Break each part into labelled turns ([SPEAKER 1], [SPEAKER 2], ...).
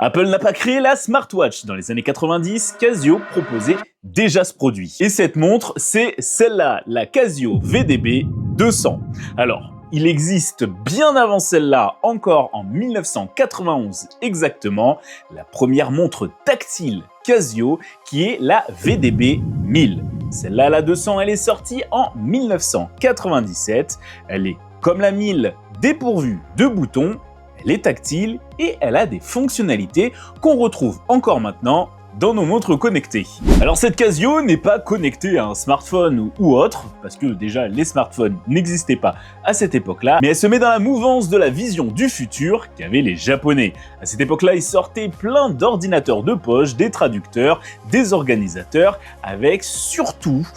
[SPEAKER 1] Apple n'a pas créé la smartwatch. Dans les années 90, Casio proposait déjà ce produit. Et cette montre, c'est celle-là, la Casio VDB 200. Alors, il existe bien avant celle-là, encore en 1991 exactement, la première montre tactile Casio qui est la VDB 1000. Celle-là, la 200, elle est sortie en 1997. Elle est, comme la 1000, dépourvue de boutons. Elle est tactile et elle a des fonctionnalités qu'on retrouve encore maintenant dans nos montres connectées. Alors cette Casio n'est pas connectée à un smartphone ou autre, parce que déjà les smartphones n'existaient pas à cette époque-là, mais elle se met dans la mouvance de la vision du futur qu'avaient les Japonais. À cette époque-là, ils sortaient plein d'ordinateurs de poche, des traducteurs, des organisateurs, avec surtout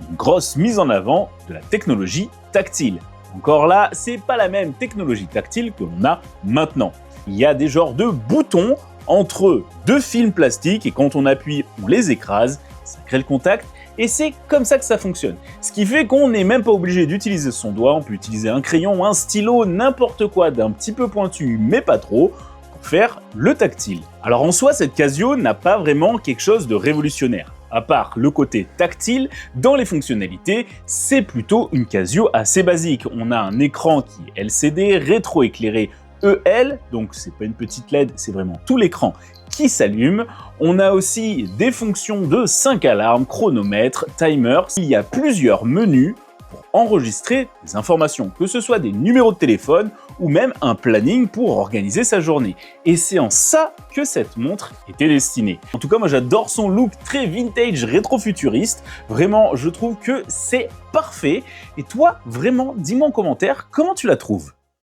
[SPEAKER 1] une grosse mise en avant de la technologie tactile. Encore là, c'est pas la même technologie tactile que l'on a maintenant. Il y a des genres de boutons entre deux films plastiques et quand on appuie, on les écrase, ça crée le contact et c'est comme ça que ça fonctionne. Ce qui fait qu'on n'est même pas obligé d'utiliser son doigt, on peut utiliser un crayon, un stylo, n'importe quoi d'un petit peu pointu mais pas trop pour faire le tactile. Alors en soi, cette Casio n'a pas vraiment quelque chose de révolutionnaire. À part le côté tactile, dans les fonctionnalités, c'est plutôt une Casio assez basique. On a un écran qui est LCD, rétroéclairé EL, donc c'est pas une petite LED, c'est vraiment tout l'écran qui s'allume. On a aussi des fonctions de 5 alarmes, chronomètre, timer. Il y a plusieurs menus pour enregistrer des informations, que ce soit des numéros de téléphone ou même un planning pour organiser sa journée. Et c'est en ça que cette montre était destinée. En tout cas, moi j'adore son look très vintage, rétro-futuriste. Vraiment, je trouve que c'est parfait. Et toi, vraiment, dis-moi en commentaire comment tu la trouves.